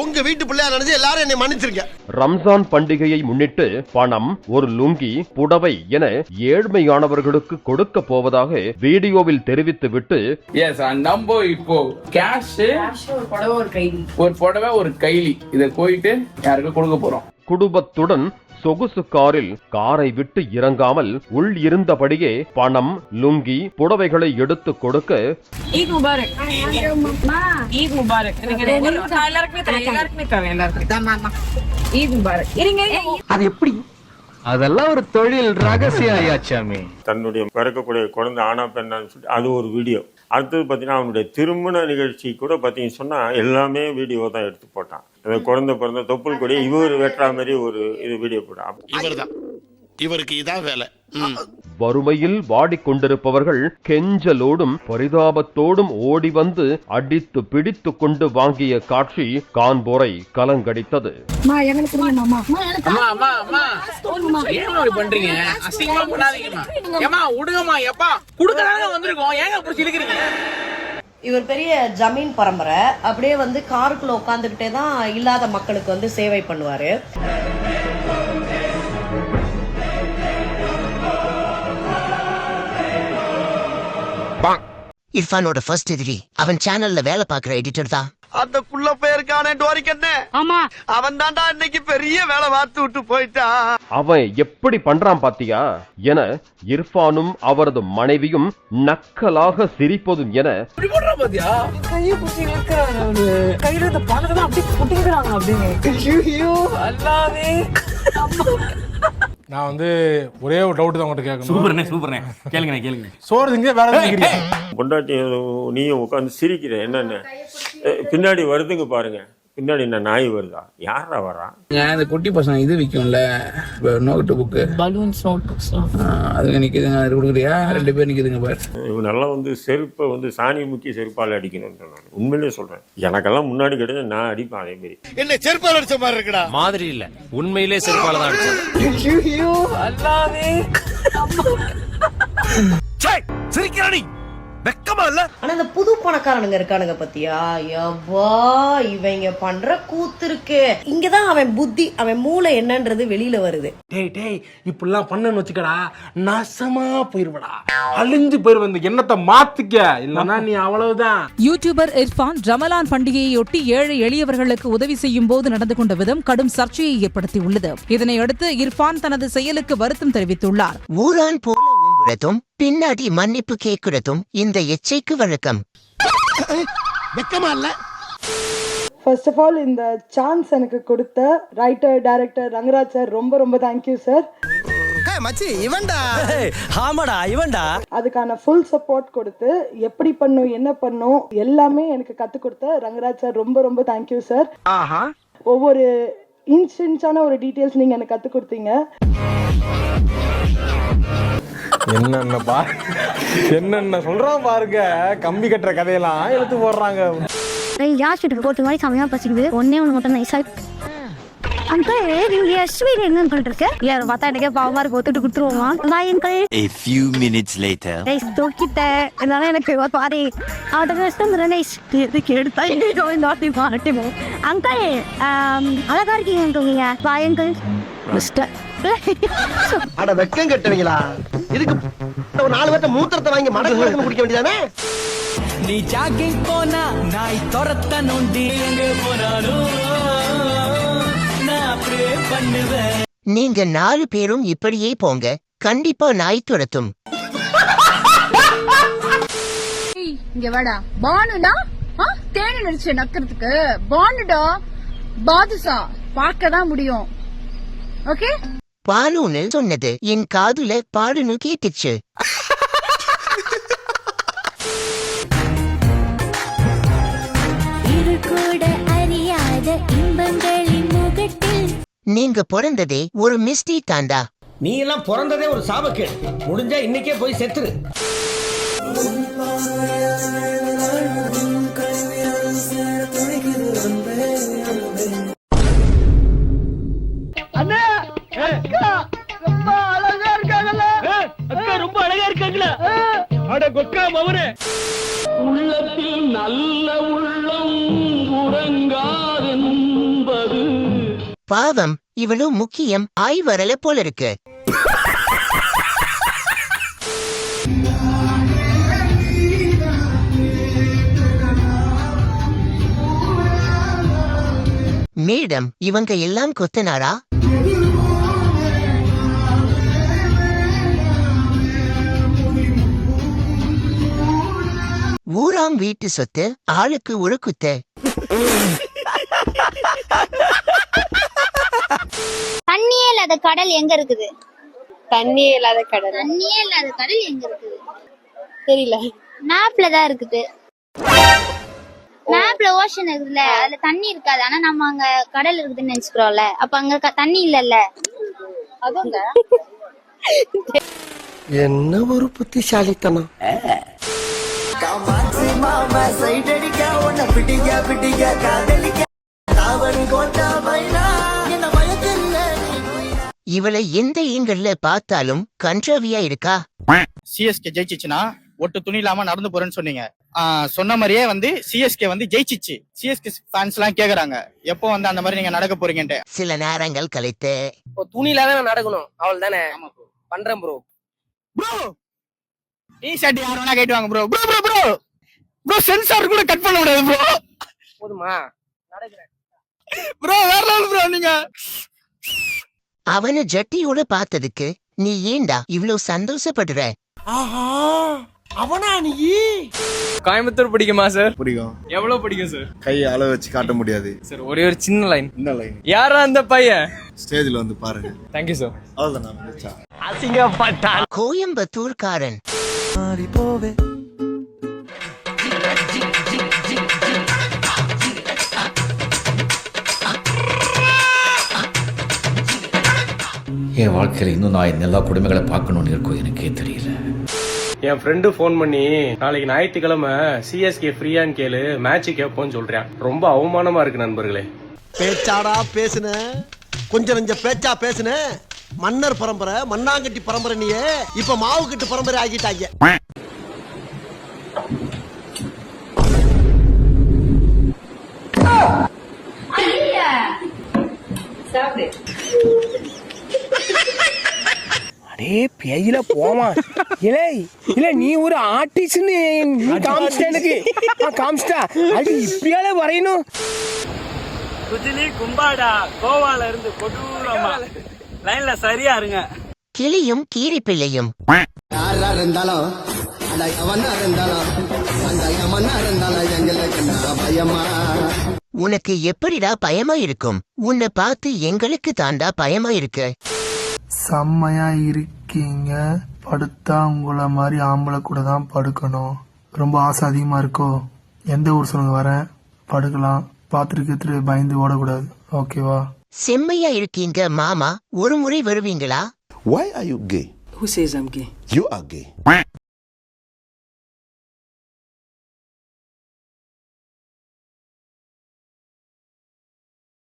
உங்க வீட்டு பிள்ளையா நினைச்சு எல்லாரும் என்னை மன்னிச்சிருங்க. ரம்ஜான் பண்டிகையை முன்னிட்டு பணம், ஒரு லுங்கி, புடவை என ஏழ்மையானவர்களுக்கு கொடுக்க போவதாக வீடியோவில் தெரிவித்துவிட்டு நம்ம இப்போ கேஷ், ஒரு புடவை, ஒரு கைலி இதை போயிட்டு யாருக்கு கொடுக்க போறோம். குடும்பத்துடன் சொகுசு காரில் காரை விட்டு இறங்காமல் உள் இருந்தபடியே பணம், லுங்கி, புடவைகளை எடுத்து கொடுக்க Eid Mubarak. Eid Mubarak. Eid Mubarak. அது எப்படி? அதெல்லாம் ஒரு தொழில் ரகசியம் ஆயாச்சாமி. தன்னுடைய பிறக்கக்கூடிய குழந்தை ஆனா பெண்ணான்னு சொல்லி அது ஒரு வீடியோ. அடுத்தது பார்த்தீங்கன்னா அவனுடைய திருமண நிகழ்ச்சி கூட பார்த்தீங்கன்னு சொன்னா எல்லாமே வீடியோ தான் எடுத்து போட்டான். குழந்தை பிறந்த தொப்புள் கொடி இவர் வெட்டுற மாதிரி ஒரு இது வீடியோ போட்டான். இவர்தான், இவருக்கு இதான் வேலை. வறுமையில் வாடிக்கொண்டிருப்பவர்கள் கெஞ்சலோடும் பரிதாபத்தோடும் ஓடி வந்து அடித்து பிடித்து கொண்டு வாங்கிய காட்சி காண்போரை கலங்கடித்தது. இவர் பெரிய ஜமீன் பரம்பரை. அப்படியே வந்து காருக்குள்ள உட்காந்துக்கிட்டே தான் இல்லாத மக்களுக்கு வந்து சேவை பண்ணுவாரு. இர்ஃபானோட ஃபர்ஸ்ட் எதிரி அவன் சேனல்ல வேலை பார்க்கிற எடிட்டர் தான். அந்த குள்ள பேருக்கான டோரிக்கண்ணே. ஆமா, அவன் தான்டா இன்னைக்கு பெரிய வேலை பார்த்து விட்டு போயிட்டான். அவன் எப்படி பண்றான் பாத்தியா என இர்ஃபானும் அவரது மனைவியும் நக்கலாக சிரிப்பதும் என நான் வந்து ஒரே ஒரு டவுட் தான் உங்கள்கிட்ட கேட்கணும். சூப்பர்ண்ணே கேளுங்க. சோறு திங்க வேற நினைக்கிறீங்க? பொண்டாட்டி நீயும் உட்காந்து சிரிக்கிற என்னன்னு பின்னாடி வருதுங்க பாருங்க. பின்னாடி என்ன நாய் வருதா? யாரா வரா? இந்த குட்டி பசங்க இது விற்கும்ல note book, balloons note books, அது நிக்குதுங்க. அது கொடுக்குறியா? 2 பேர் நிக்குதுங்க பாரு. இவனெல்லாம் வந்து செருப்பை வந்து சாணி முக்கி செருப்பால் அடிக்கணும்னு நான் உண்மையிலேயே சொல்றேன். எனக்கெல்லாம் முன்னாடி கிடையாது, நான் அடிப்பேன் அதே மாதிரி. என்ன செருப்பால் அடிச்ச மாதிரி இருக்குடா? மாதிரி இல்ல, உண்மையிலே செருப்பால தான் அடிச்சேன். சிரிக்கிறானி வெக்கமா இல்ல? ஆனா இந்த புது பணக்காரனுங்க இருக்கானுங்க பத்தியா, எவ்வா இவங்க பண்ற கூத்து இருக்கு. இங்கதான் அவன் புத்தி, அவன் மூளை என்னன்றது வெளியில வருது. டேய் இப்படிலாம் பண்ணன்னு வச்சுக்கடா, நாசமா போயிருவடா, அழிஞ்சு போயிருவ. இந்த எண்ணத்தை மாத்திக்க, இல்லன்னா நீ அவ்வளவுதான். யூடியூபர் இர்ஃபான் ரமலான் பண்டிகையொட்டி ஏழை எளியவர்களுக்கு உதவி செய்யும் போது நடந்து கொண்ட விதம் கடும் சர்ச்சையை ஏற்படுத்தியுள்ளது. இதனையடுத்து இர்ஃபான் தனது செயலுக்கு வருத்தம் தெரிவித்துள்ளார். ஊரான் போல உங்களுதும் பின்னாடி மன்னிப்பு கேட்கிறதும் இந்த எச்சைக்கு வழக்கம். வெக்கமா இல்ல? ஃபர்ஸ்ட் ஆஃப் ஆல் இந்த சான்ஸ் எனக்கு கொடுத்த ரைட்டர் டைரக்டர் ரங்கராஜ் சார் ரொம்ப ரொம்ப தேங்க்யூ சார். மச்சி இவன்டா. ஆமாடா இவன்டா. அதுக்கான ஃபுல் சப்போர்ட் கொடுத்து எப்படி பண்ணும் என்ன பண்ணும் எல்லாமே எனக்கு கத்து கொடுத்த ரங்கராஜ் சார் ரொம்ப ரொம்ப தேங்க்யூ சார். ஒவ்வொரு இன்ச்சான ஒரு டீட்டெயில்ஸ் நீங்க எனக்கு கத்து கொடுத்தீங்க. என்னென்ன சொல்றான் பாருங்க. கம்பி கட்டுற கதையெல்லாம் எடுத்து போடுறாங்க. போட்டு மாதிரி செமையா பசிக்குது. ஒன்னே ஒன்று மட்டும் நைஸா அங்கிள், நீங்க எஸ்வீட் என்ன பண்ணிட்டு யார் பார்த்தா எனக்கே பாவமா இருக்கு, ஒத்துட்டு கொடுத்துருவோமா? Bye uncle. A few minutes later. Nice தூக்கிட்டேன். இதனால எனக்கு பாதி ஆட்டோமேட்டிக்கா நைஸ் இதுக்கு எடுத்தா நாட்டி மாட்டேமோ. அங்கிள் அழகா இருக்கீங்க. Bye uncle. அட வெக்கம் கட்டுவீங்களா? இதுக்கு ஒரு 4 பேர்த்த மூத்திரத்தை வாங்கி மடக்கு குடிக்க வேண்டியதானே? நீ ஜாகிங் போனா நாய் துரத்த நோண்டி எங்க போனாலும் நான் ப்ரே பண்ணுவேன். நீங்க 4 பேரும் இப்படியே போங்க, கண்டிப்பா நாய் துரத்தும். இங்க வாடா. பானுடா, தேனி நடிச்சு நக்கிறதுக்கு பானுடா. பாதுசா பார்க்கதான் முடியும். ஓகே, பானுன்னு சொன்னது என் காதுல பாடுன்னு கேட்டுச்சு. நீங்க பிறந்ததே ஒரு மிஸ்டி தாண்டா. நீ எல்லாம் பிறந்ததே ஒரு சாபக்கேடு. முடிஞ்சா இன்னைக்கே போய் செத்துரு. அண்ணா, அக்கா ரொம்ப அழகா இருக்காங்கல்ல? அக்கா ரொம்ப அழகா இருக்காங்களா? அட கொக்கா மவனே. உள்ளத்தில் நல்ல உள்ளம் உறங்காதென் பாவம் இவ்வளவு முக்கியம் ஆய் வரல போல இருக்கு. மேடம் இவங்க எல்லாம் கொத்தனாரா? ஊராம் வீட்டு சொத்து ஆளுக்கு ஒரு குத்து. தண்ணியே இல்லாத கடல் எங்க இருக்குது? தண்ணியே இல்லாத கடல் எங்க இருக்குது? தெரியல. மேப்ல தான் இருக்குது. மேப்ல ஓஷன் இருக்குதுல்ல, அதுல தண்ணி இருக்காது. ஆனா நம்ம அங்க கடல் இருக்குதுன்னு நினைச்சுக்கிறோம்ல, அப்ப அங்க தண்ணி இல்லல்ல. அதுங்க என்ன ஒரு புத்திசாலித்தனம். இவளை எந்த ஈங்கல்ல பார்த்தாலும் கன்றாவியா இருக்கா. சிஎஸ்கே ஜெயிச்சிச்சுன்னா ஒட்டு துணி இல்லாம நடந்து போறேன்னு சொன்னீங்க. சொன்ன மாதிரியே வந்து சிஎஸ்கே வந்து ஜெயிச்சிச்சு. சிஎஸ்கே ஃபேன்ஸ் எல்லாம் கேக்குறாங்க எப்போ வந்து அந்த மாதிரி நீங்க நடக்க போறீங்கன்ட்டு. சில நேரங்கள் கழித்து துணி இல்லாத நடக்கணும், அவள் தானே பண்றேன் ப்ரோ. ப்ரோ டி ஷர்ட் யார் வேணா கேட்டு வாங்க bro. Bro bro bro bro sensor கூட கட் பண்ண முடியாது ப்ரோ. போதுமா நடக்கிறேன் ப்ரோ. வேற லெவல் ப்ரோ நீங்க. அவனை ஜட்டியோட பார்த்ததுக்கு நீ ஏண்டா இவ்வளவு சந்தோஷப்படுற? ஆஹா அவனா நீ? கோயம்புத்தூர் பிடிக்குமா சார்? பிடிக்கும். எவ்வளவு பிடிக்கும் சார்? கையை அளவு வச்சு காட்ட முடியாது சார். ஒரே ஒரு சின்ன லைன். இந்த லைன் யாரா அந்த பையன்? ஸ்டேஜ்ல வந்து பாருங்க. Thank you sir. அவ்வளவுதான் நான் முடிச்சா. கோயம்புத்தூர்காரன். என் வாழ்க்கையில இன்னும் நான் எல்லா குடும்பங்களை பார்க்கணும்னு இருக்கும் எனக்கே தெரியல. என் ஃப்ரெண்டு போன் பண்ணி நாளைக்கு ஞாயிற்றுக்கிழமை சிஎஸ்கே ஃப்ரீயான்னு கேளு மேட்ச் கேட்போன்னு சொல்றேன். ரொம்ப அவமானமா இருக்கு நண்பர்களே. பேச்சாடா பேசுன, கொஞ்சம் நெஞ்ச பேச்சா பேசுன. மன்னர் பரம்பரை மண்ணாங்கட்டி பரம்பரை, நீயே இப்ப மாவு கட்டு பரம்பரை ஆகிட்டாங்க. அடே பேயில போமா. இல்லை இல்ல நீ ஒரு ஆர்டிஸ்ட்னு நீ காமிச்சிட்ட எனக்கு. காமிச்சிட்டா அது இப்பயால வரையணும். குஜிலி கும்பாடா கோவால இருந்து கொடூரமா லைன்ல சரியா இருங்க. கிளியும் கீரி பிள்ளையும். யாரா இருந்தாலும் அந்த அவனா இருந்தாலும் அந்த யமனா இருந்தாலும் எங்களுக்கு பயமா. உனக்கு எப்படிடா பயமா இருக்கும்? உன்னை பார்த்து எங்களுக்கு தாண்டா பயமா இருக்கு. செம்மையா இருக்கீங்க. படுத்தா உங்களை மாதிரி ஆம்பளை கூட தான் படுக்கணும். ரொம்ப ஆசை அதிகமா இருக்கோ? எந்த ஊர் சொல்லுங்க, வரேன், படுக்கலாம். பாத்துருக்கு பயந்து ஓடக்கூடாது, ஓகேவா? செம்மையா இருக்கீங்க மாமா. ஒரு முறை வருவீங்களா? Why are you gay? Who says I'm gay? You are gay.